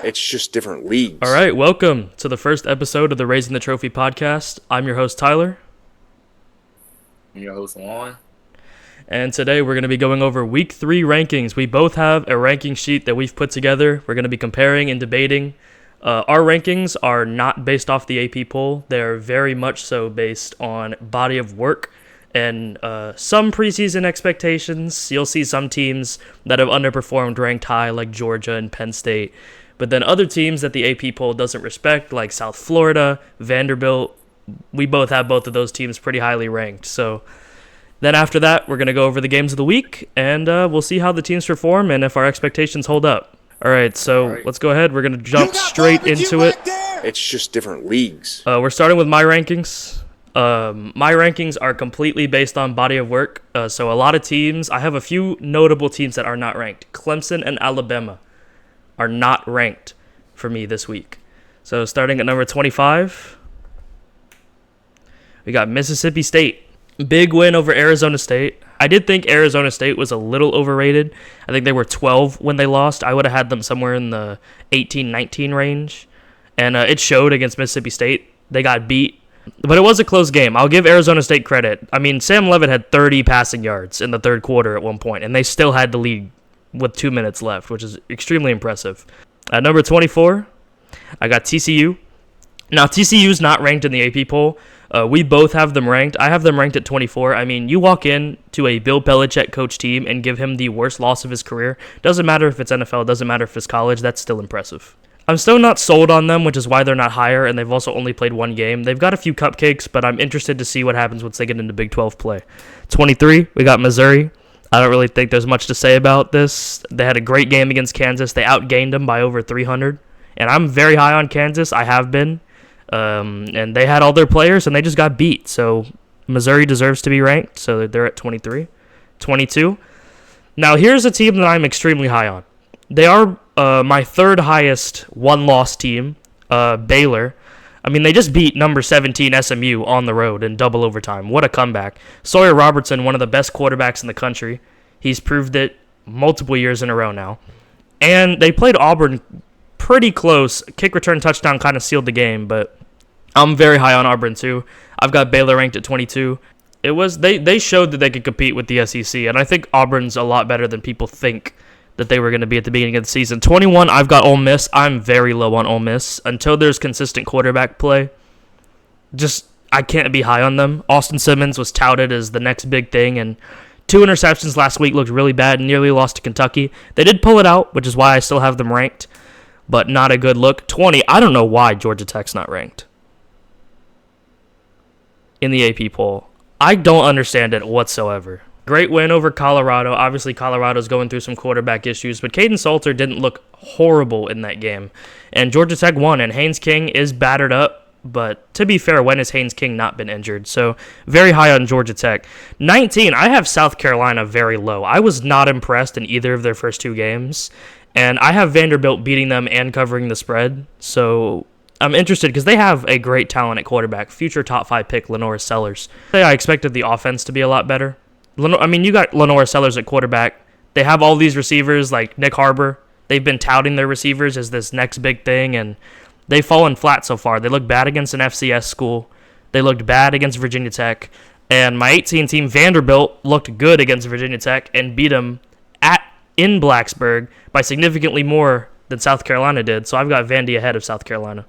It's just different leagues. All right, welcome to the first episode of the Raising the Trophy podcast. I'm your host, Tyler. I'm your host, Juan. And today we're going to be going over Week 3 rankings. We both have a ranking sheet that we've put together. We're going to be comparing and debating. Our rankings are not based off the AP poll. They're very much so based on body of work and some preseason expectations. You'll see some teams that have underperformed ranked high, like Georgia and Penn State. But then other teams that the AP poll doesn't respect, like South Florida, Vanderbilt, we both have both of those teams pretty highly ranked. So then after that, we're going to go over the games of the week, and we'll see how the teams perform and if our expectations hold up. All right, so let's go ahead. We're going to jump straight into it. It's just different leagues. We're starting with my rankings. My rankings are completely based on body of work. So a lot of teams, I have a few notable teams that are not ranked. Clemson and Alabama are not ranked for me this week. So starting at number 25, we got Mississippi State. Big win over Arizona State. I did think Arizona State was a little overrated. I think they were 12 when they lost. I would have had them somewhere in the 18-19 range. And it showed against Mississippi State. They got beat. But it was a close game. I'll give Arizona State credit. I mean, Sam Levitt had 30 passing yards in the third quarter at one point, and they still had the lead with 2 minutes left, which is extremely impressive. At number 24, I got TCU. Now, TCU's not ranked in the AP poll. We both have them ranked. I have them ranked at 24. I mean, you walk in to a Bill Belichick coach team and give him the worst loss of his career. Doesn't matter if it's NFL, doesn't matter if it's college. That's still impressive. I'm still not sold on them, which is why they're not higher, and they've also only played one game. They've got a few cupcakes, but I'm interested to see what happens once they get into Big 12 play. 23, we got Missouri. I don't really think there's much to say about this. They had a great game against Kansas. They outgained them by over 300, and I'm very high on Kansas. I have been, and they had all their players, and they just got beat. So Missouri deserves to be ranked, so they're at 23. 22. Now, here's a team that I'm extremely high on. They are my third highest one-loss team, Baylor. I mean, they just beat number 17 SMU on the road in double overtime. What a comeback. Sawyer Robertson, one of the best quarterbacks in the country. He's proved it multiple years in a row now. And they played Auburn pretty close. Kick return touchdown kind of sealed the game, but I'm very high on Auburn too. I've got Baylor ranked at 22. They showed that they could compete with the SEC, and I think Auburn's a lot better than people think that they were going to be at the beginning of the season. 21, I've got Ole Miss. I'm very low on Ole Miss. Until there's consistent quarterback play, I can't be high on them. Austin Simmons was touted as the next big thing, and 2 interceptions last week looked really bad and nearly lost to Kentucky. They did pull it out, which is why I still have them ranked, but not a good look. 20, I don't know why Georgia Tech's not ranked in the AP poll. I don't understand it whatsoever. Great win over Colorado. Obviously, Colorado's going through some quarterback issues, but Caden Salter didn't look horrible in that game. And Georgia Tech won, and Haynes King is battered up, but to be fair, when has Haynes King not been injured? So, very high on Georgia Tech. 19, I have South Carolina very low. I was not impressed in either of their first 2 games, and I have Vanderbilt beating them and covering the spread. So, I'm interested because they have a great talent at quarterback, future top 5 pick Lenora Sellers. I expected the offense to be a lot better. I mean, you got Lenora Sellers at quarterback. They have all these receivers like Nick Harbor. They've been touting their receivers as this next big thing, and they've fallen flat so far. They look bad against an FCS school. They looked bad against Virginia Tech. And my 18 team, Vanderbilt, looked good against Virginia Tech and beat them in Blacksburg by significantly more than South Carolina did. So I've got Vandy ahead of South Carolina.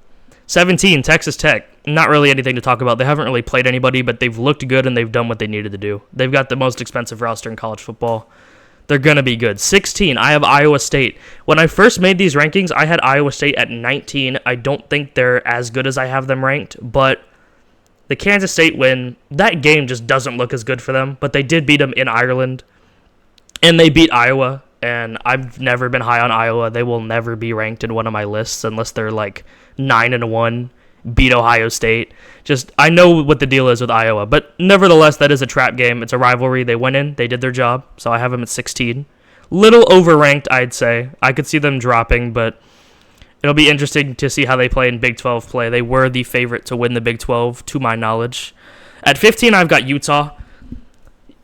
17, Texas Tech. Not really anything to talk about. They haven't really played anybody, but they've looked good and they've done what they needed to do. They've got the most expensive roster in college football. They're going to be good. 16, I have Iowa State. When I first made these rankings, I had Iowa State at 19. I don't think they're as good as I have them ranked, but the Kansas State win, that game just doesn't look as good for them, but they did beat them in Ireland, and they beat Iowa, and I've never been high on Iowa. They will never be ranked in one of my lists unless they're like 9-1, beat Ohio State. I know what the deal is with Iowa, but nevertheless, that is a trap game. It's a rivalry. They went in, they did their job, so I have them at 16. Little overranked, I'd say. I could see them dropping, but it'll be interesting to see how they play in Big 12 play. They were the favorite to win the Big 12, to my knowledge. At 15, I've got Utah.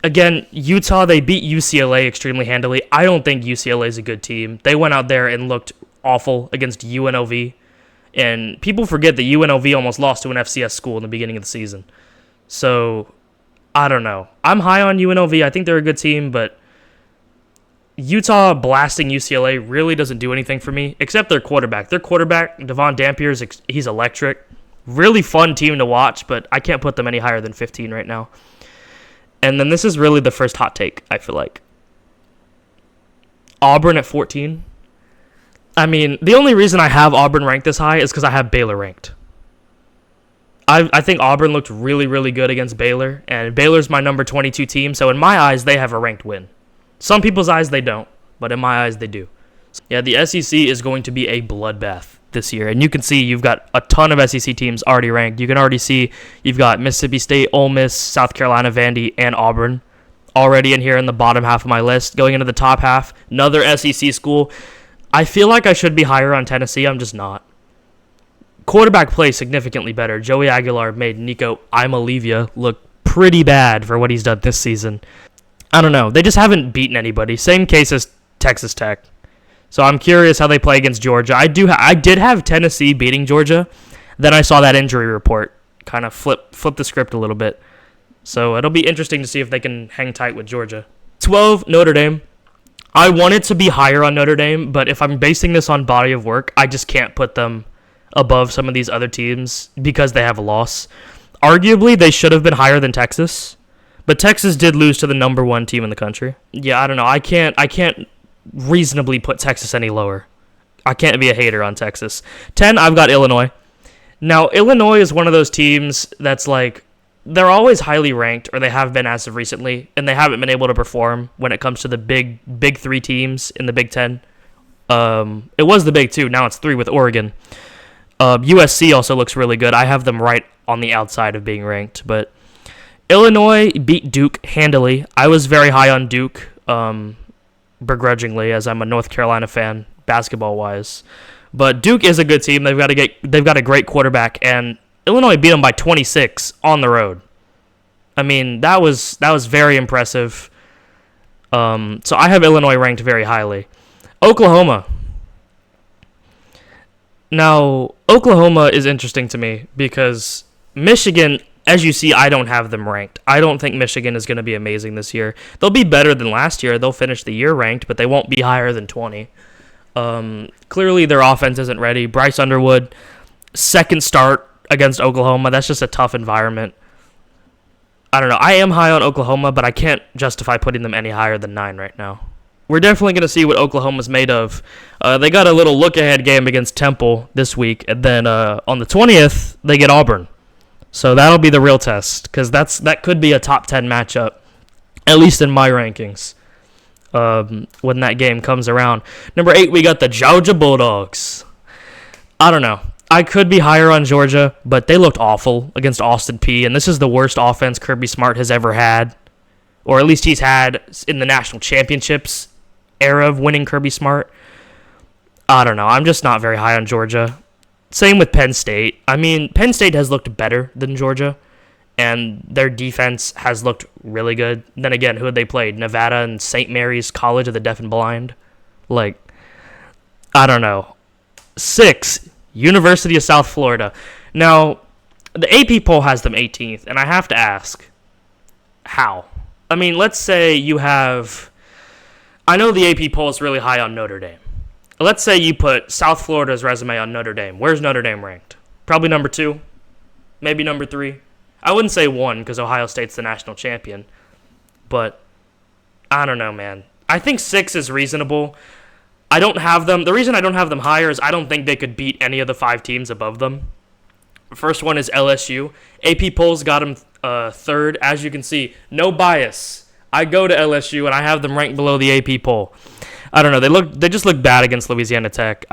Again, Utah, they beat UCLA extremely handily. I don't think UCLA is a good team. They went out there and looked awful against UNLV. And people forget that UNLV almost lost to an FCS school in the beginning of the season. So, I don't know. I'm high on UNLV. I think they're a good team, but Utah blasting UCLA really doesn't do anything for me, except their quarterback. Their quarterback, Devon Dampier, he's electric. Really fun team to watch, but I can't put them any higher than 15 right now. And then this is really the first hot take, I feel like. Auburn at 14. I mean, the only reason I have Auburn ranked this high is because I have Baylor ranked. I think Auburn looked really, really good against Baylor, and Baylor's my number 22 team, so in my eyes, they have a ranked win. Some people's eyes, they don't, but in my eyes, they do. Yeah, the SEC is going to be a bloodbath this year, and you can see you've got a ton of SEC teams already ranked. You can already see you've got Mississippi State, Ole Miss, South Carolina, Vandy, and Auburn already in here in the bottom half of my list. Going into the top half, another SEC school. I feel like I should be higher on Tennessee. I'm just not. Quarterback play significantly better. Joey Aguilar made Nico Imalivia look pretty bad for what he's done this season. I don't know. They just haven't beaten anybody. Same case as Texas Tech. So I'm curious how they play against Georgia. I did have Tennessee beating Georgia. Then I saw that injury report kind of flip the script a little bit. So it'll be interesting to see if they can hang tight with Georgia. 12, Notre Dame. I wanted to be higher on Notre Dame, but if I'm basing this on body of work, I just can't put them above some of these other teams because they have a loss. Arguably, they should have been higher than Texas, but Texas did lose to the number 1 team in the country. Yeah, I don't know. I can't reasonably put Texas any lower. I can't be a hater on Texas. 10, I've got Illinois. Now, Illinois is one of those teams that's like, they're always highly ranked, or they have been as of recently, and they haven't been able to perform when it comes to the big 3 teams in the Big Ten. It was the big 2, now it's 3 with Oregon. USC also looks really good. I have them right on the outside of being ranked, but Illinois beat Duke handily. I was very high on Duke, begrudgingly, as I'm a North Carolina fan, basketball-wise. But Duke is a good team. They've got a great quarterback, and Illinois beat them by 26 on the road. I mean, that was very impressive. So I have Illinois ranked very highly. Oklahoma. Now, Oklahoma is interesting to me because Michigan, as you see, I don't have them ranked. I don't think Michigan is going to be amazing this year. They'll be better than last year. They'll finish the year ranked, but they won't be higher than 20. Clearly, their offense isn't ready. Bryce Underwood, second start against Oklahoma. That's just a tough environment. I don't know. I am high on Oklahoma, but I can't justify putting them any higher than 9 right now. We're definitely going to see what Oklahoma's made of. They got a little look-ahead game against Temple this week, and then on the 20th, they get Auburn. So that'll be the real test, because that could be a top 10 matchup, at least in my rankings, when that game comes around. Number 8, we got the Georgia Bulldogs. I don't know. I could be higher on Georgia, but they looked awful against Austin Peay, and this is the worst offense Kirby Smart has ever had, or at least he's had in the national championships era of winning Kirby Smart. I don't know. I'm just not very high on Georgia. Same with Penn State. I mean, Penn State has looked better than Georgia, and their defense has looked really good. Then again, who had they played? Nevada and St. Mary's College of the Deaf and Blind? Like, I don't know. 6, University of South Florida. Now, the AP poll has them 18th, and I have to ask, how? I mean, let's say you have... I know the AP poll is really high on Notre Dame. Let's say you put South Florida's resume on Notre Dame. Where's Notre Dame ranked? Probably number 2, maybe number 3. I wouldn't say 1 because Ohio State's the national champion. But I don't know, man. I think 6 is reasonable. I don't have them. The reason I don't have them higher is I don't think they could beat any of the 5 teams above them. First one is LSU. AP polls got them 3rd. As you can see, no bias. I go to LSU and I have them ranked below the AP poll. I don't know. They just look bad against Louisiana Tech.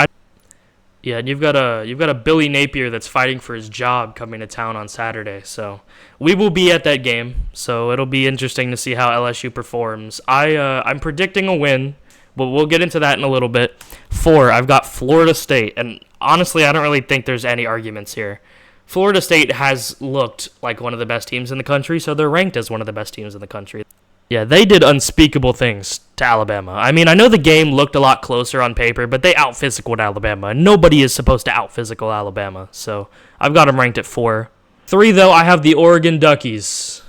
Yeah, and you've got a Billy Napier that's fighting for his job coming to town on Saturday. So we will be at that game. So it'll be interesting to see how LSU performs. I'm predicting a win, but we'll get into that in a little bit. 4, I've got Florida State, and honestly, I don't really think there's any arguments here. Florida State has looked like one of the best teams in the country, so they're ranked as one of the best teams in the country. Yeah, they did unspeakable things to Alabama. I mean, I know the game looked a lot closer on paper, but they out-physicaled Alabama. Nobody is supposed to out-physical Alabama, so I've got them ranked at 4. 3, though, I have the Oregon Duckies.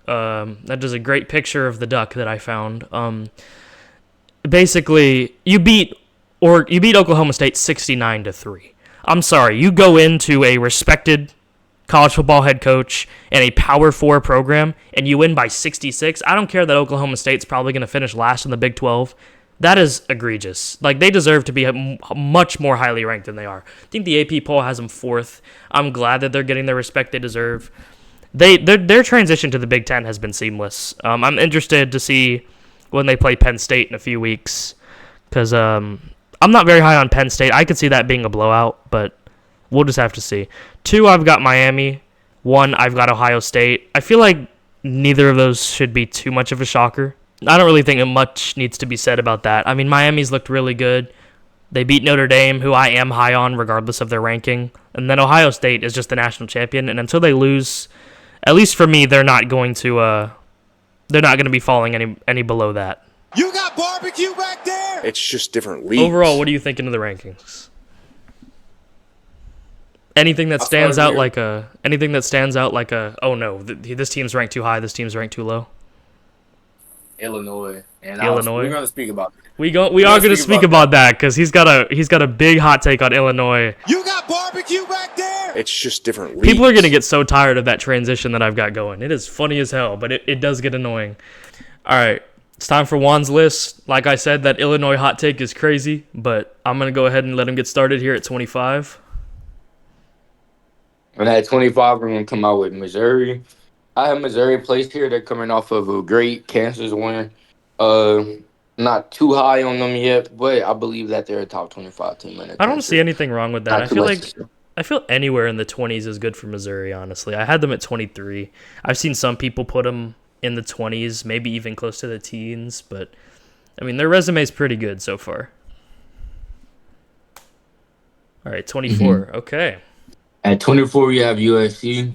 That is a great picture of the duck that I found. Basically, you beat Oklahoma State 69-3. I'm sorry, you go into a respected college football head coach and a Power 4 program, and you win by 66. I don't care that Oklahoma State's probably going to finish last in the Big 12. That is egregious. Like, they deserve to be much more highly ranked than they are. I think the AP poll has them 4th. I'm glad that they're getting the respect they deserve. Their transition to the Big 10 has been seamless. I'm interested to see when they play Penn State in a few weeks, because I'm not very high on Penn State. I could see that being a blowout, but we'll just have to see. 2, I've got Miami. 1, I've got Ohio State. I feel like neither of those should be too much of a shocker. I don't really think much needs to be said about that. I mean, Miami's looked really good. They beat Notre Dame, who I am high on regardless of their ranking. And then Ohio State is just the national champion. And until they lose, at least for me, they're not going to be falling any below that. You got barbecue back there? It's just different leagues. Overall, what are you thinking of the rankings? Anything that stands out like a oh no, this team's ranked too high, this team's ranked too low? Illinois. And Illinois. We're going to speak about that. We are going to speak about that because he's got a big hot take on Illinois. You got barbecue back there? It's just different leagues. People are going to get so tired of that transition that I've got going. It is funny as hell, but it does get annoying. All right, it's time for Juan's list. Like I said, that Illinois hot take is crazy, but I'm going to go ahead and let him get started here at 25. And at 25, we're going to come out with Missouri. I have Missouri placed here. They're coming off of a great Kansas win. Not too high on them yet, but I believe that they're a top 25 team. I don't see anything wrong with that. I feel anywhere in the 20s is good for Missouri, honestly. I had them at 23. I've seen some people put them in the 20s, maybe even close to the teens, but I mean, their resume is pretty good so far. All right, 24. Okay. At 24, we have USC.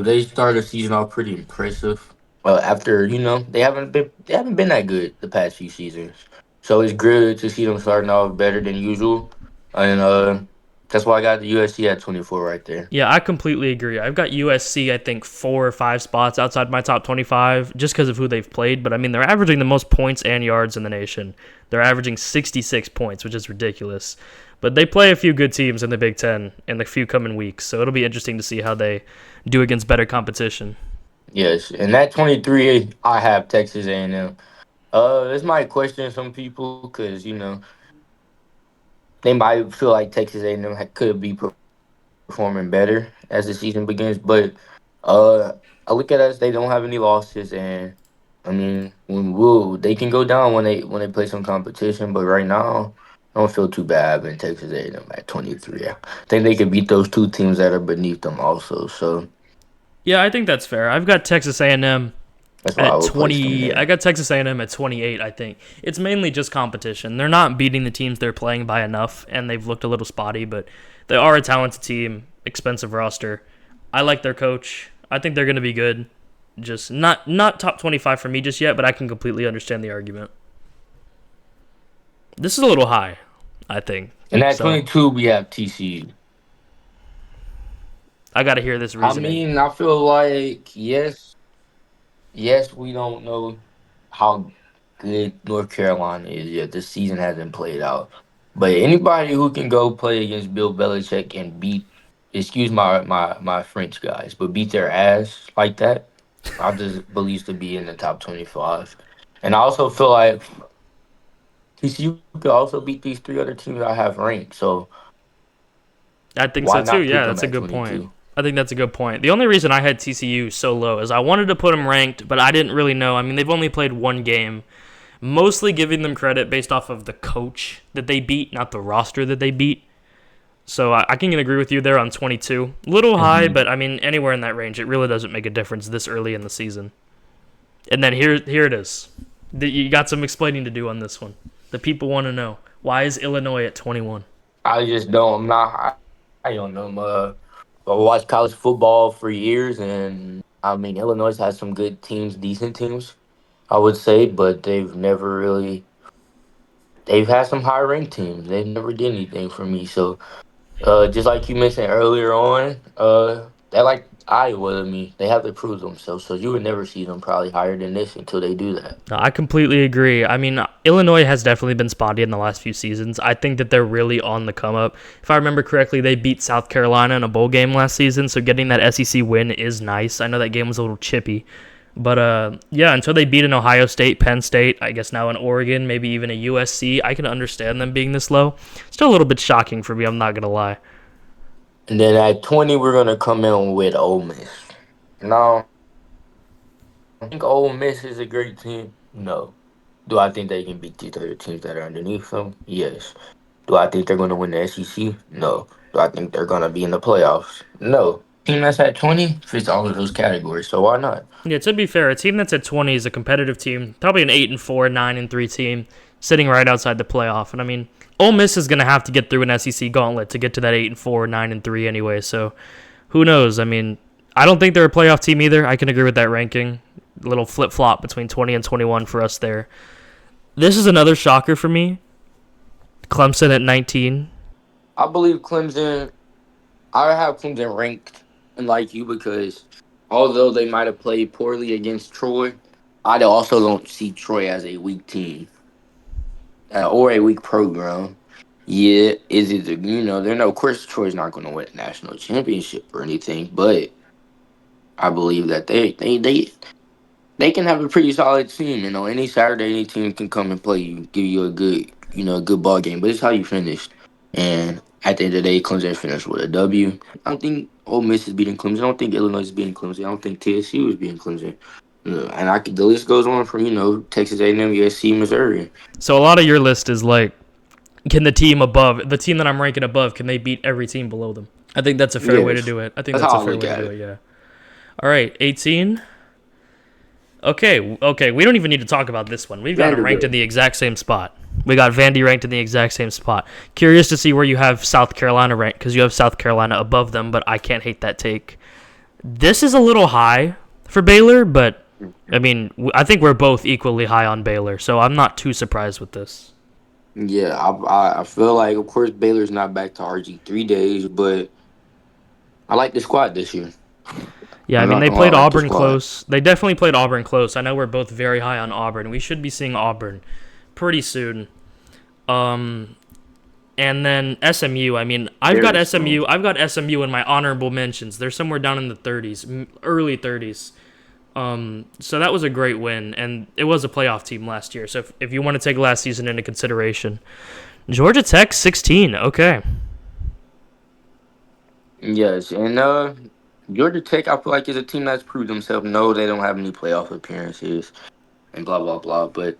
They started the season off pretty impressive. After they haven't been that good the past few seasons, so it's good to see them starting off better than usual, and that's why I got the USC at 24 right there. Yeah, I completely agree. I've got USC, I think 4 or 5 spots outside my top 25 just because of who they've played. But I mean, they're averaging the most points and yards in the nation. They're averaging 66 points, which is ridiculous. But they play a few good teams in the Big Ten in the few coming weeks, so it'll be interesting to see how they do against better competition. Yes, and at 23, I have Texas A&M. This might question some people because they might feel like Texas A&M could be performing better as the season begins, but I look at us; they don't have any losses, and I mean, they can go down when they play some competition, but right now, I don't feel too bad having Texas A&M at 23. I think they could beat those 2 teams that are beneath them also. So. Yeah, I think that's fair. I've got Texas A&M at 20. I got Texas A&M at 28, I think. It's mainly just competition. They're not beating the teams they're playing by enough, and they've looked a little spotty, but they are a talented team, expensive roster. I like their coach. I think they're going to be good. Just not top 25 for me just yet, but I can completely understand the argument. This is a little high, I think. And at 22, we have TCU. I got to hear this reasoning. I mean, I feel like, yes, we don't know how good North Carolina is yet. This season hasn't played out. But anybody who can go play against Bill Belichick and excuse my French guys, but beat their ass like that, I just believe to be in the top 25. And I also feel like TCU could also beat these 3 other teams I have ranked. So I think so too. Yeah, that's a good point. I think that's a good point. The only reason I had TCU so low is I wanted to put them ranked, but I didn't really know. I mean, they've only played 1 game, mostly giving them credit based off of the coach that they beat, not the roster that they beat. So I can agree with you there on 22. Little high, but I mean, anywhere in that range, it really doesn't make a difference this early in the season. And then here it is. You got some explaining to do on this one. The people want to know. Why is Illinois at 21? I just don't. I don't know. I watched college football for years, and I mean, Illinois has some good teams, decent teams. I would say, but they've never really. They've had some high ranked teams. They never did anything for me. So, just like you mentioned earlier on, they're like Iowa to me. They have to prove themselves. So you would never see them probably higher than this until they do that. No, I completely agree. I mean, Illinois has definitely been spotty in the last few seasons. I think that they're really on the come up. If I remember correctly, they beat South Carolina in a bowl game last season, so getting that SEC win is nice. I know that game was a little chippy. But yeah, until they beat an Ohio State, Penn State, I guess now an Oregon, maybe even a USC, I can understand them being this low. Still a little bit shocking for me, I'm not going to lie. And then at 20, we're gonna come in with Ole Miss. Now, I think Ole Miss is a great team. No. Do I think they can beat these other teams that are underneath them? Yes. Do I think they're going to win the SEC? No. Do I think they're going to be in the playoffs? No. Team that's at 20 fits all of those categories, so why not? Yeah, to be fair, a team that's at 20 is a competitive team, probably an 8-4, 9-3 team, sitting right outside the playoff. And I mean, Ole Miss is going to have to get through an SEC gauntlet to get to that 8-4, 9-3 anyway. So who knows? I mean, I don't think they're a playoff team either. I can agree with that ranking. A little flip flop between 20 and 21 for us there. This is another shocker for me. Clemson at 19. I believe Clemson, I have Clemson ranked like you because although they might have played poorly against Troy, I also don't see Troy as a weak team or a weak program. Yeah, is it, they're no, of course, Troy's not going to win a national championship or anything, but I believe that they can have a pretty solid team. Any Saturday, any team can come and play you, give you a good, a good ball game. But it's how you finished. And at the end of the day, Clemson finished with a W. I don't think Ole Miss is beating Clemson. I don't think Illinois is beating Clemson. I don't think TSU is beating Clemson. And the list goes on from Texas A&M, USC, Missouri. So a lot of your list is like, can the team that I'm ranking above, can they beat every team below them? I think that's a fair way to do it. I think that's a fair way to do it. Yeah. All right, 18. Okay, we don't even need to talk about this one. We've got them ranked in the exact same spot. We got Vandy ranked in the exact same spot. Curious to see where you have South Carolina ranked, because you have South Carolina above them, but I can't hate that take. This is a little high for Baylor, but, I mean, I think we're both equally high on Baylor, so I'm not too surprised with this. Yeah, I feel like, of course, Baylor's not back to RG3 days, but I like the squad this year. Yeah, I mean, they played Auburn close. They definitely played Auburn close. I know we're both very high on Auburn. We should be seeing Auburn pretty soon. And then SMU. I mean, I've got SMU in my honorable mentions. They're somewhere down in the 30s, early 30s. So that was a great win, and it was a playoff team last year. So if you want to take last season into consideration. Georgia Tech, 16. Okay. Yes, and Georgia Tech, I feel like, is a team that's proved themselves. No, they don't have any playoff appearances and blah, blah, blah. But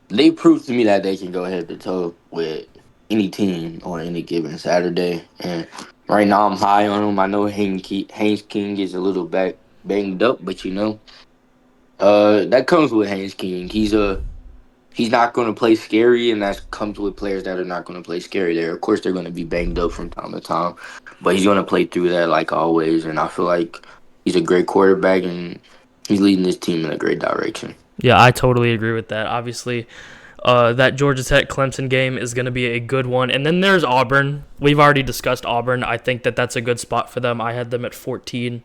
they proved to me that they can go head to toe with any team on any given Saturday. And right now I'm high on them. I know Haynes King is a little banged up, but that comes with Haynes King. He's not going to play scary, and that comes with players that are not going to play scary. There, of course, they're going to be banged up from time to time, but he's going to play through that like always. And I feel like he's a great quarterback, and he's leading this team in a great direction. Yeah, I totally agree with that. Obviously, that Georgia Tech Clemson game is going to be a good one. And then there's Auburn. We've already discussed Auburn. I think that's a good spot for them. I had them at 14.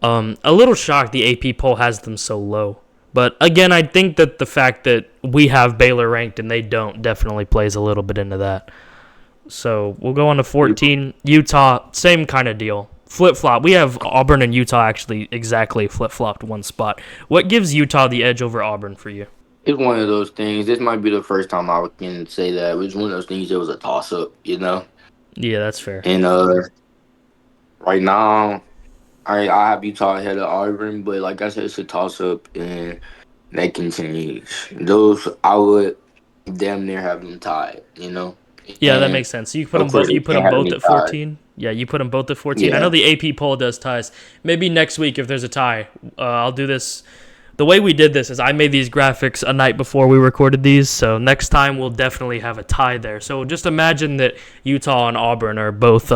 A little shocked the AP poll has them so low. But again, I think that the fact that we have Baylor ranked and they don't definitely plays a little bit into that. So we'll go on to 14. Utah, same kind of deal. Flip-flop. We have Auburn and Utah actually exactly flip-flopped one spot. What gives Utah the edge over Auburn for you? It's one of those things. This might be the first time I can say that. It was one of those things that was a toss-up, Yeah, that's fair. And right now, I have Utah ahead of Auburn, but like I said, it's a toss-up, and that can change. Those, I would damn near have them tied, Yeah, that makes sense. So you put them both. You put them both at 14. Yeah, you put them both at 14. Yeah. I know the AP poll does ties. Maybe next week if there's a tie, I'll do this. The way we did this is I made these graphics a night before we recorded these, so next time we'll definitely have a tie there. So just imagine that Utah and Auburn are both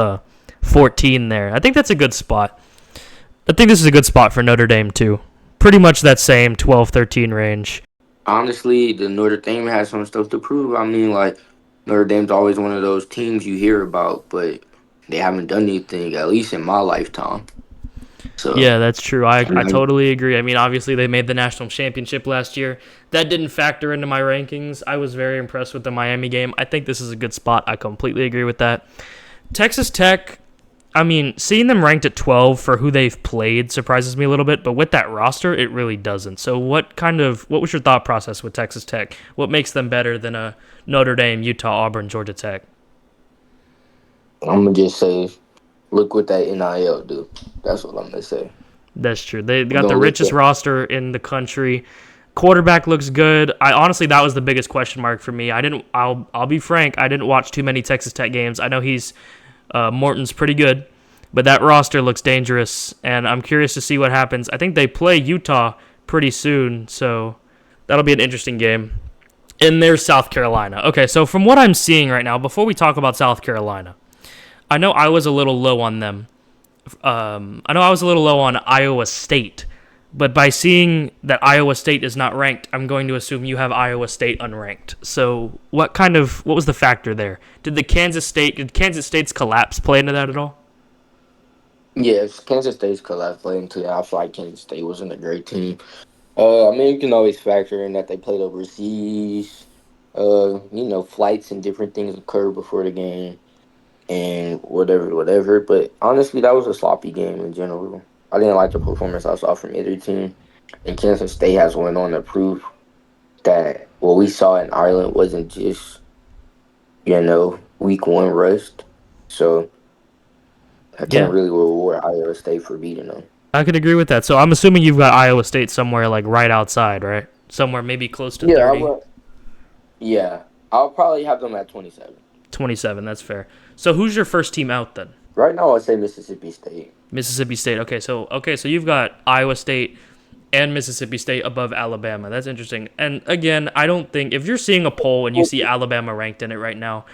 14 there. I think that's a good spot. I think this is a good spot for Notre Dame too. pretty much that same 12, 13 range. Honestly, the Notre Dame has some stuff to prove. I mean, like Notre Dame's always one of those teams you hear about, but they haven't done anything, at least in my lifetime. So, Yeah, that's true. I and totally agree. I mean, obviously they made the national championship last year. That didn't factor into my rankings. I was very impressed with the Miami game. I think this is a good spot. I completely agree with that. Texas Tech, I mean, seeing them ranked at 12 for who they've played surprises me a little bit, but with that roster, it really doesn't. So what was your thought process with Texas Tech? What makes them better than a Notre Dame, Utah, Auburn, Georgia Tech? I'm gonna just say, look what that NIL do. That's what I'm gonna say. That's true. They We're got the gonna look richest at. roster in the country. Quarterback looks good. I honestly that was the biggest question mark for me. I'll be frank, I didn't watch too many Texas Tech games. I know he's Morton's pretty good, but that roster looks dangerous, and I'm curious to see what happens. I think they play Utah pretty soon, so that'll be an interesting game. And there's South Carolina. Okay, so from what I'm seeing right now, before we talk about South Carolina, I know I was a little low on them. I know I was a little low on Iowa State, but by seeing that Iowa State is not ranked, I'm going to assume you have Iowa State unranked. So what was the factor there? Did Kansas State's collapse play into that at all? Yes, Kansas State's collapse played into that. I feel like Kansas State wasn't a great team. I mean, you can always factor in that they played overseas. Flights and different things occurred before the game and whatever, whatever. But honestly, that was a sloppy game in general. I didn't like the performance I saw from either team. And Kansas State has went on to prove that what we saw in Ireland wasn't just, week one rust. So I can't Yeah, really reward Iowa State for beating them. I could agree with that. So I'm assuming you've got Iowa State somewhere like right outside, right? Somewhere maybe close to Yeah, 30, yeah, I'll probably have them at 27. 27. That's fair. So who's your first team out then? Right now, I'd say Mississippi State. Mississippi State. Okay, so you've got Iowa State and Mississippi State above Alabama. That's interesting. And again, I don't think if you're seeing a poll and you see Alabama ranked in it right now,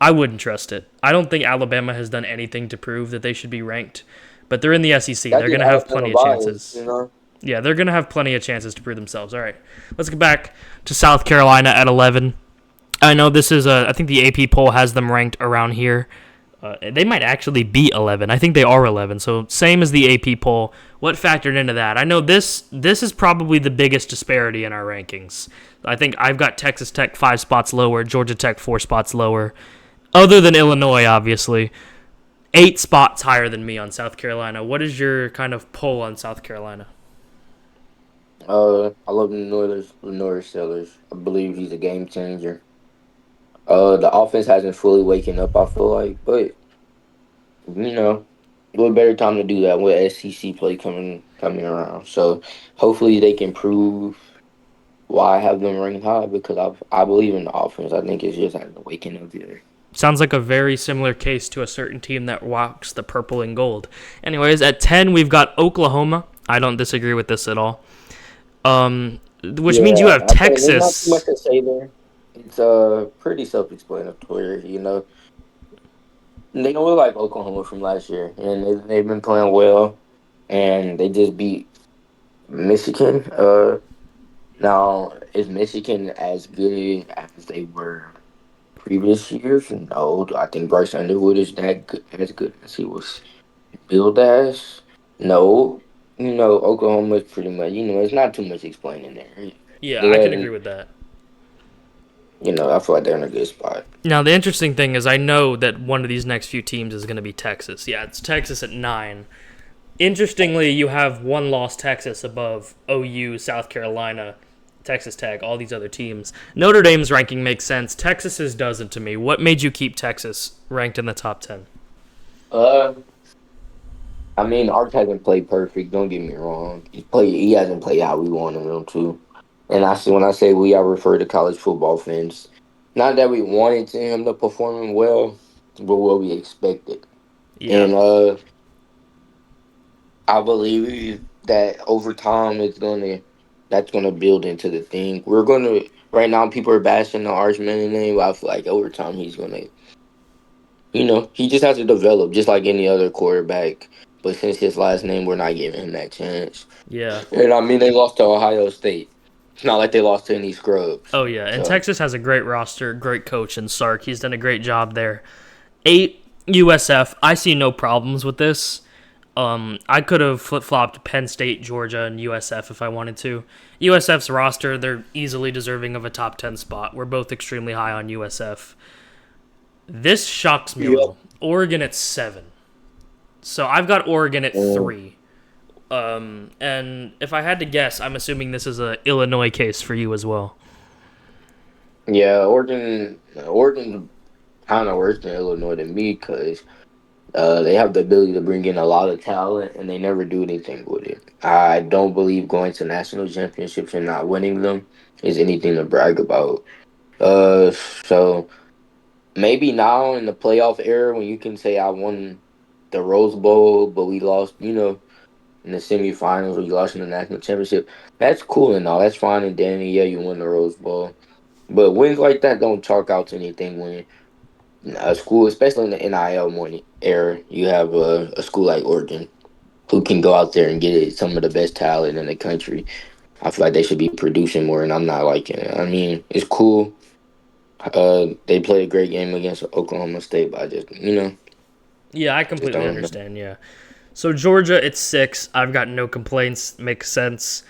I wouldn't trust it. I don't think Alabama has done anything to prove that they should be ranked. But they're in the SEC. That They're just going to have adds to the plenty of bias, chances. Yeah, they're going to have plenty of chances to prove themselves. All right. Let's get back to South Carolina at 11. I know this is I think the AP poll has them ranked around here. They might actually be 11. I think they are 11. So same as the AP poll. What factored into that? I know this is probably the biggest disparity in our rankings. I think I've got Texas Tech 5 spots lower, Georgia Tech 4 spots lower. Other than Illinois, obviously. 8 spots higher than me on South Carolina. What is your kind of poll on South Carolina? I love the Northern Steelers. I believe he's a game changer. The offense hasn't fully waken up, I feel like, but what better time to do that with SEC play coming around? So hopefully they can prove why I have them ranked high because I believe in the offense. I think it's just hasn't waken up yet. Sounds like a very similar case to a certain team that walks the purple and gold. Anyways, at 10, we've got Oklahoma. I don't disagree with this at all. Which means you have I think there's not too Texas. much to say there. It's pretty self-explanatory. They don't look like Oklahoma from last year, and they've been playing well, and they just beat Michigan. Now is Michigan as good as they were previous years? No, I think Bryce Underwood is that good, as good as he was billed as. No, Oklahoma's pretty much. It's not too much explaining there. Yeah, I can agree Then, with that. I feel like they're in a good spot. Now, the interesting thing is I know that one of these next few teams is going to be Texas. Yeah, it's Texas at 9. Interestingly, you have one loss Texas above OU, South Carolina, Texas Tech, all these other teams. Notre Dame's ranking makes sense. Texas's doesn't to me. What made you keep Texas ranked in the top 10? Uh, I mean, Arch hasn't played perfect. Don't get me wrong. He hasn't played how we wanted him to. And when I say we, I refer to college football fans. Not that we wanted him to perform well, but what we expected. Yeah. And I believe that over time that's gonna build into the thing. We're gonna right now people are bashing the Arch Manning name, but I feel like over time he's gonna he just has to develop just like any other quarterback. but since his last name, we're not giving him that chance. Yeah. And I mean, they lost to Ohio State. It's not like they lost to any scrubs. Oh yeah, and So Texas has a great roster, great coach in Sark. He's done a great job there. 8 USF. I see no problems with this. I could have flip flopped Penn State, Georgia, and USF if I wanted to. USF's roster, they're easily deserving of a top 10 spot. We're both extremely high on USF. This shocks me a Yep. little. Oregon at 7. So I've got Oregon at 3. And if I had to guess, I'm assuming this is a Illinois case for you as well. yeah, Oregon's kind of worse than Illinois to me because they have the ability to bring in a lot of talent and they never do anything with it. I don't believe going to national championships and not winning them is anything to brag about. So maybe now in the playoff era when you can say I won the Rose Bowl, but we lost, in the semifinals, we lost in the national championship. That's cool and all. That's fine and dandy. Yeah, you won the Rose Bowl. But wins like that don't chalk out to anything when a school, especially in the NIL money era, you have a school like Oregon who can go out there and get it, some of the best talent in the country. I feel like they should be producing more, and I'm not liking it. I mean, it's cool. They played a great game against Oklahoma State, but I just, Yeah, I just completely don't know. understand. Yeah. So Georgia, it's 6. I've got no complaints. Makes sense.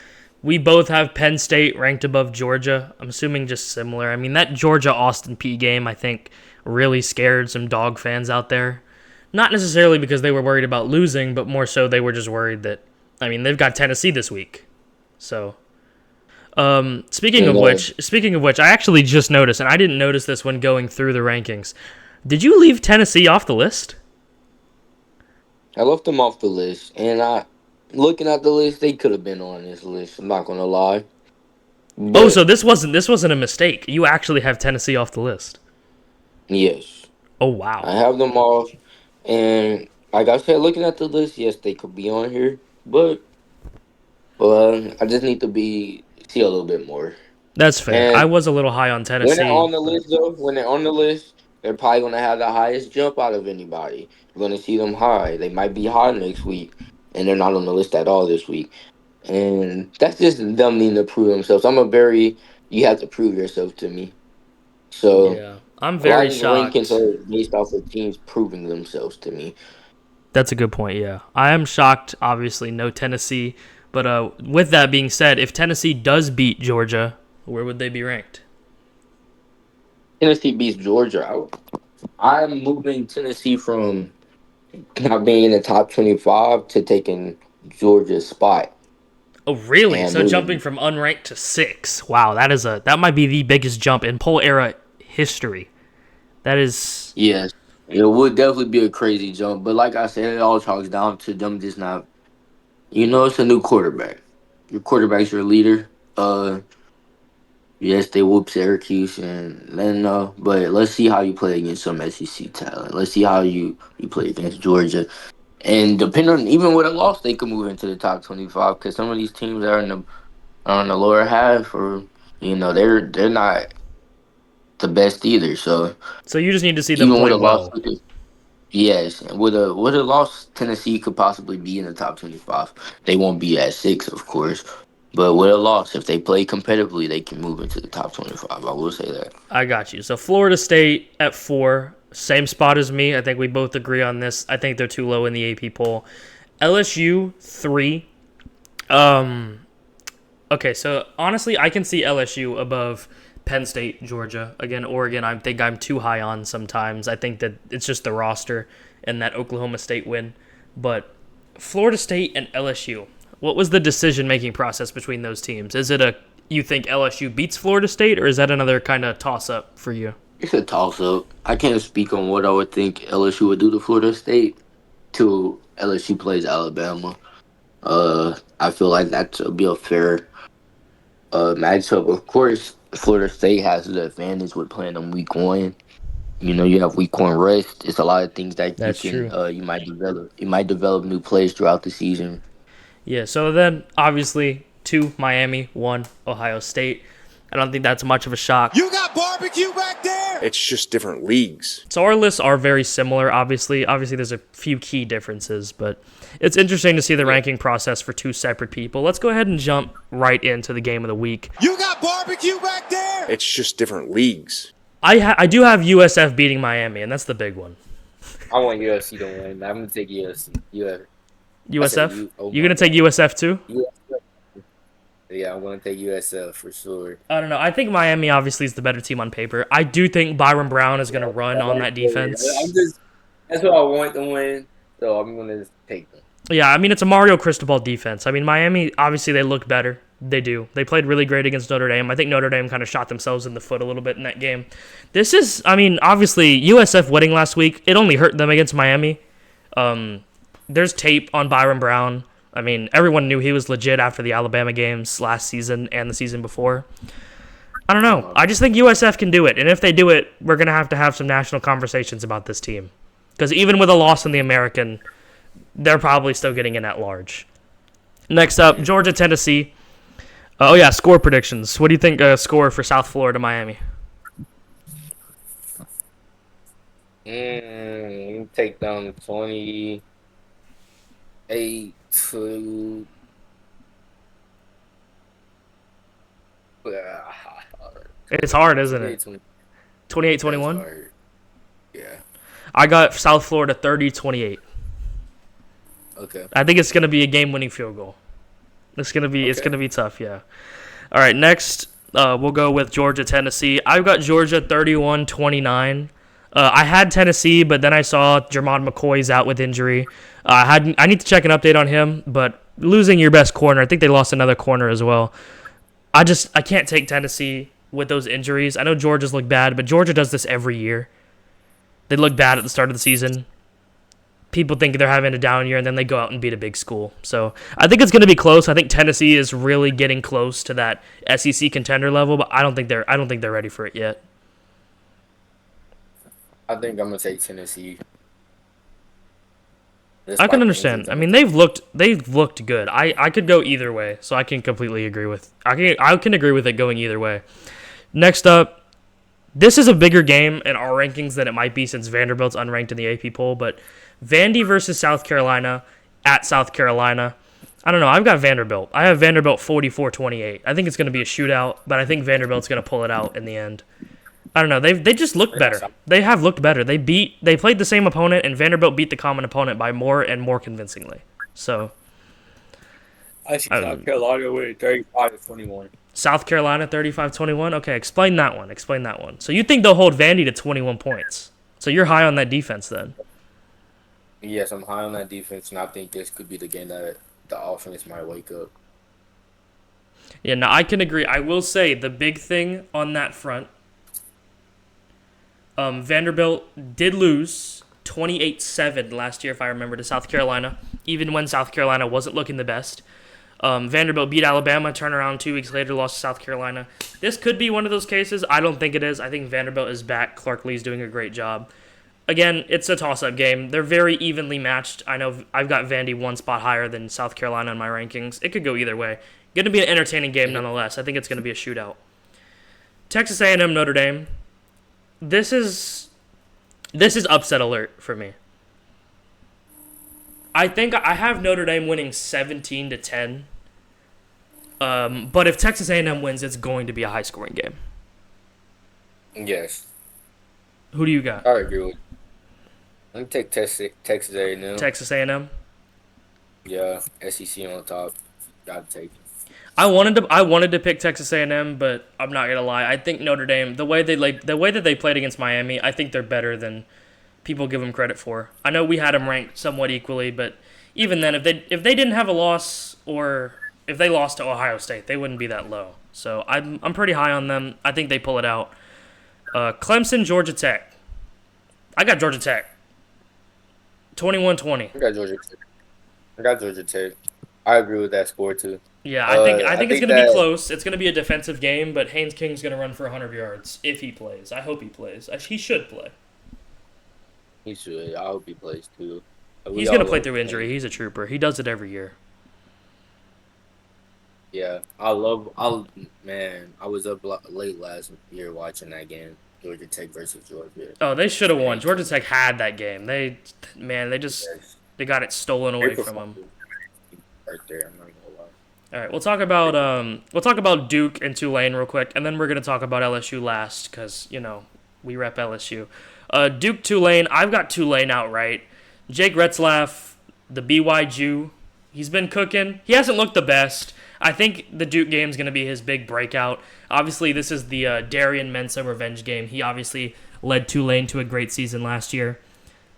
We both have Penn State ranked above Georgia. I'm assuming just similar. I mean, that Georgia Austin P game, I think, really scared some dog fans out there. Not necessarily because they were worried about losing, but more so they were just worried that, I mean, they've got Tennessee this week. So, speaking of which, I actually just noticed, and I didn't notice this when going through the rankings. Did you leave Tennessee off the list? I left them off the list, and looking at the list, they could have been on this list. I'm not gonna lie, Oh, so but this wasn't a mistake. You actually have Tennessee off the list. yes, Oh wow. I have them off. And like I said, looking at the list, yes, they could be on here, but I just need to be see a little bit more. That's fair. I And was a little high on when they're Tennessee, on the but list, though, when they're on the list, they're probably gonna have the highest jump out of anybody. You're gonna see them high. They might be high next week, and they're not on the list at all this week. And that's just them needing to prove themselves. You have to prove yourself to me. So yeah. I'm a lot very of these rankings shocked. are based off of teams proving themselves to me. That's a good point, yeah. I am shocked, obviously, no Tennessee. But with that being said, if Tennessee does beat Georgia, where would they be ranked? Tennessee beats Georgia. I'm moving Tennessee from not being in the top 25 to taking Georgia's spot Oh, really? and So jumping moving. from unranked to 6. Wow, that might be the biggest jump in poll era history. That is Yes, it would definitely be a crazy jump. But like I said, it all talks down to them just not. It's a new quarterback. Your quarterback's your leader. Yes, they whoop Syracuse and then but let's see how you play against some SEC talent. Let's see how you play against Georgia. And depending on even with a loss, they could move into the top 25 because some of these teams are in the lower half, or they're not the best either. So so you just need to see them even play with a loss, well. yes, and with a loss, Tennessee could possibly be in the top 25. They won't be at 6, of course, but with a loss, if they play competitively, they can move into the top 25. I will say that. I got you. So Florida State at 4, same spot as me. I think we both agree on this. I think they're too low in the AP poll. LSU 3. Um okay, so honestly, I can see LSU above Penn State, Georgia. Again, Oregon, I think I'm too high on sometimes. I think that it's just the roster and that Oklahoma State win. But Florida State and LSU, what was the decision-making process between those teams? Is it you think LSU beats Florida State, or is that another kind of toss-up for you? It's a toss up. I can't speak on what I would think LSU would do to Florida State till LSU plays Alabama. I feel like that would be a fair matchup. Of course, Florida State has the advantage with playing them week one. You have week one rest. It's a lot of things that you That's can true. you might develop. You might develop new plays throughout the season. Yeah, so then obviously 2 Miami, 1 Ohio State. I don't think that's much of a shock. You got barbecue back there. It's just different leagues. So our lists are very similar, obviously. Obviously, there's a few key differences, but it's interesting to see the ranking process for two separate people. Let's go ahead and jump right into the game of the week. You got barbecue back there. It's just different leagues. I do have USF beating Miami, and that's the big one. I want UFC to win. I'm gonna take UFC. USF? You're going to take USF too? Yeah, I'm gonna take USF for sure. I don't know. I think Miami obviously is the better team on paper. I do think Byron Brown is going to run on that defense. That's what I want to win, so I'm gonna take them. Yeah, I mean, it's a Mario Cristobal defense. I mean, Miami, obviously, they look better. They do. They played really great against Notre Dame. I think Notre Dame kind of shot themselves in the foot a little bit in that game. This is, I mean, obviously, USF winning last week, it only hurt them against Miami. There's tape on Byron Brown. I mean, everyone knew he was legit after the Alabama games last season and the season before. I don't know. I just think USF can do it. And if they do it, we're going to have some national conversations about this team. Because even with a loss in the American, they're probably still getting in at large. Next up, Georgia, Tennessee. Score predictions. What do you think score for South Florida, Miami? Take down 28 to. It's hard, isn't it? 28-21? Yeah. I got South Florida 30-28. Okay. I think it's going to be a game-winning field goal. It's going to be tough, yeah. All right, next we'll go with Georgia, Tennessee. I've got Georgia 31-29. I had Tennessee, but then I saw Jermon McCoy's out with injury. I need to check an update on him, but losing your best corner, I think they lost another corner as well. I can't take Tennessee with those injuries. I know Georgia's look bad, but Georgia does this every year. They look bad at the start of the season. People think they're having a down year, and then they go out and beat a big school. So I think it's going to be close. I think Tennessee is really getting close to that SEC contender level, but I don't think they're ready for it yet. I think I'm gonna take Tennessee. I can understand. I mean, they've looked good. I could go either way, so I can completely agree with. I can agree with it going either way. Next up, this is a bigger game in our rankings than it might be since Vanderbilt's unranked in the AP poll, but Vandy versus South Carolina at South Carolina. I don't know. I've got Vanderbilt. I have Vanderbilt 44-28. I think it's going to be a shootout, but I think Vanderbilt's going to pull it out in the end. I don't know. They just look better. They have looked better. They played the same opponent, and Vanderbilt beat the common opponent by more and more convincingly. So I see South Carolina winning 35-21. South Carolina 35-21. Okay, explain that one. So you think they'll hold Vandy to 21 points? So you're high on that defense then? Yes, I'm high on that defense, and I think this could be the game that the offense might wake up. Yeah, no, I can agree. I will say the big thing on that front, Vanderbilt did lose 28-7 last year, if I remember, to South Carolina, even when South Carolina wasn't looking the best. Vanderbilt beat Alabama, turned around 2 weeks later, lost to South Carolina. This could be one of those cases. I don't think it is. I think Vanderbilt is back. Clark Lee's doing a great job. Again, it's a toss-up game. They're very evenly matched. I know I've got Vandy one spot higher than South Carolina in my rankings. It could go either way. Going to be an entertaining game nonetheless. I think it's going to be a shootout. Texas A&M, Notre Dame. This is upset alert for me. I think I have Notre Dame winning 17-10. But if Texas A&M wins, it's going to be a high-scoring game. Yes. Who do you got? I agree with you. Let me take Texas A&M. Texas A&M? Yeah, SEC on top. Gotta take it. I wanted to pick Texas A&M, but I'm not gonna lie. I think Notre Dame, the way that they played against Miami, I think they're better than people give them credit for. I know we had them ranked somewhat equally, but even then, if they didn't have a loss, or if they lost to Ohio State, they wouldn't be that low. So I'm pretty high on them. I think they pull it out. Clemson, Georgia Tech. I got Georgia Tech. 21-20. I got Georgia Tech. I agree with that score too. Yeah, I think it's going to be close. It's going to be a defensive game, but Haynes King's going to run for 100 yards if he plays. I hope he plays. He should play. He should. I hope he plays too. He's going to play through injury. He's a trooper. He does it every year. Yeah, man. I was up late last year watching that game, Georgia Tech versus Georgia. Oh, they should have won. Man, Georgia Tech had that game. yes, They got it stolen they away from performed them. right there. I'm not gonna lie. All right, we'll talk about Duke and Tulane real quick, and then we're gonna talk about LSU last because we rep LSU. Duke Tulane. I've got Tulane outright. Jake Retzlaff, the BY Jew, he's been cooking. He hasn't looked the best. I think the Duke game is going to be his big breakout. Obviously, this is the Darian Mensah revenge game. He obviously led Tulane to a great season last year,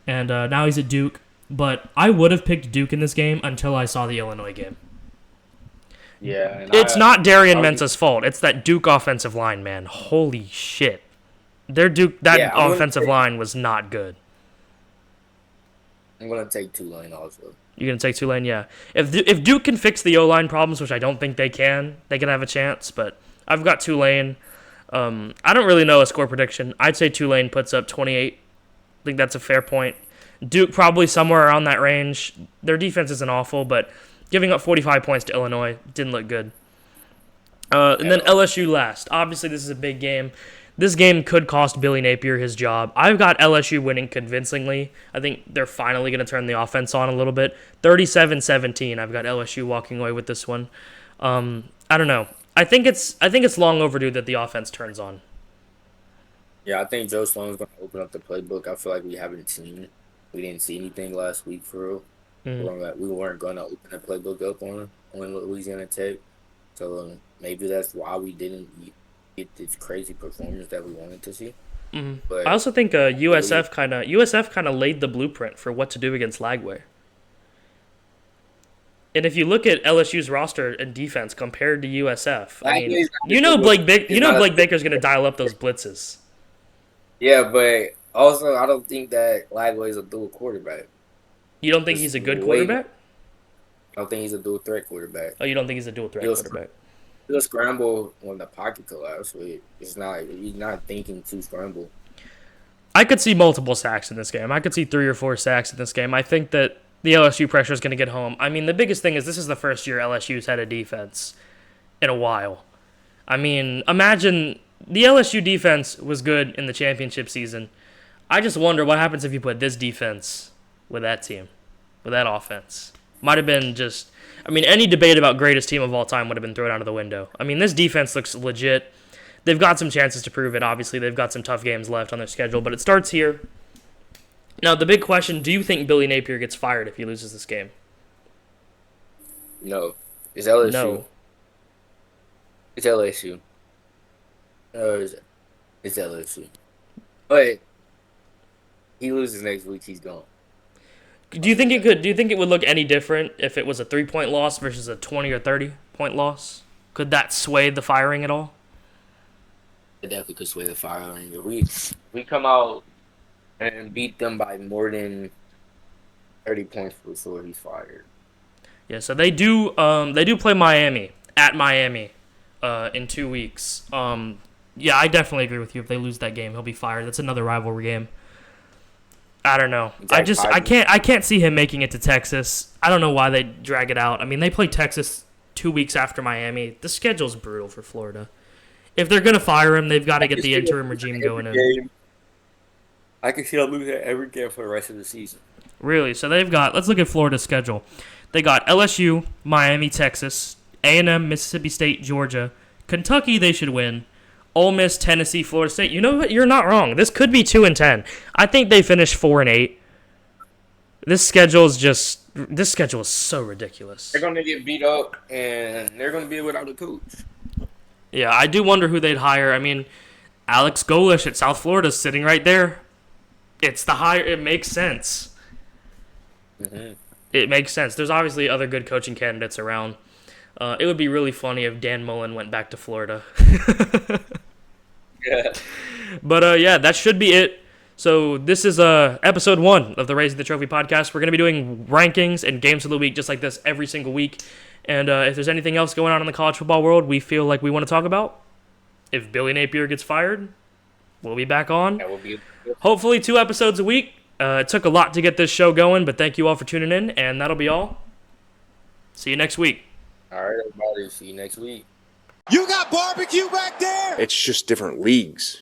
and now he's at Duke. But I would have picked Duke in this game until I saw the Illinois game. Yeah, and It's not Darian I Mensah's fault. It's that Duke offensive line, man. Holy shit. That I'm offensive line was not good. gonna take Tulane also. You're going to take Tulane? Yeah. If Duke can fix the O-line problems, which I don't think they can have a chance, but I've got Tulane. I don't really know a score prediction. I'd say Tulane puts up 28. I think that's a fair point. Duke probably somewhere around that range. Their defense isn't awful, but giving up 45 points to Illinois didn't look good. And then LSU last. Obviously, this is a big game. This game could cost Billy Napier his job. I've got LSU winning convincingly. I think they're finally going to turn the offense on a little bit. 37-17. I've got LSU walking away with this one. I don't know. I think it's long overdue that the offense turns on. Yeah, I think Joe Sloan's gonna open up the playbook. I feel like we didn't see anything last week for real. We weren't gonna open the playbook up on Louisiana Tech, so maybe that's why we didn't get this crazy performance that we wanted to see. But I also think USF kind of laid the blueprint for what to do against Lagway. And if you look at LSU's roster and defense compared to USF, I mean, Blake Baker's going to dial up those blitzes. Yeah, but also I don't think that Lagway's a dual quarterback. You don't think he's a good quarterback? I don't think he's a dual threat quarterback. Oh, you don't think he's a dual threat quarterback? He'll scramble when the pocket collapses. He's not thinking to scramble. I could see multiple sacks in this game. I could see 3 or 4 sacks in this game. I think that the LSU pressure is going to get home. I mean, the biggest thing is this is the first year LSU's had a defense in a while. I mean, imagine the LSU defense was good in the championship season. I just wonder what happens if you put this defense with that team, with that offense. Might have been just, I mean, any debate about greatest team of all time would have been thrown out of the window. I mean, this defense looks legit. They've got some chances to prove it. Obviously, they've got some tough games left on their schedule, but it starts here. Now, the big question, do you think Billy Napier gets fired if he loses this game? No. It's LSU. No. It's LSU. It's LSU. But he loses next week, he's gone. Do you think it would look any different if it was a 3-point loss versus a 20 or 30-point loss? Could that sway the firing at all? It definitely could sway the firing. If we come out and beat them by more than 30 points for sure, he's fired. Yeah, so they do play Miami at Miami in 2 weeks. Yeah, I definitely agree with you. If they lose that game, he'll be fired. That's another rivalry game. I don't know. I can't see him making it to Texas. I don't know why they drag it out. I mean, they play Texas 2 weeks after Miami. The schedule's brutal for Florida. If they're gonna fire him, they've got to get the interim regime going in. I can see them losing every game for the rest of the season. Really? So let's look at Florida's schedule. They got LSU, Miami, Texas, A&M, Mississippi State, Georgia, Kentucky. They should win. Ole Miss, Tennessee, Florida State. You know what? You're not wrong. This could be 2-10. I think they finish 4-8. This schedule is so ridiculous. They're gonna get beat up, and they're gonna be without a coach. Yeah, I do wonder who they'd hire. I mean, Alex Golish at South Florida is sitting right there. It's the hire. It makes sense. Mm-hmm. It makes sense. There's obviously other good coaching candidates around. It would be really funny if Dan Mullen went back to Florida. Yeah. But yeah, that should be it. So this is episode 1 of the Raising the Trophy podcast. We're going to be doing rankings and games of the week just like this every single week. And if there's anything else going on in the college football world we feel like we want to talk about, if Billy Napier gets fired, we'll be back on. That will be Hopefully 2 episodes a week. It took a lot to get this show going, but thank you all for tuning in, and that'll be all. See you next week. All right, everybody. See you next week. You got barbecue back there. It's just different leagues.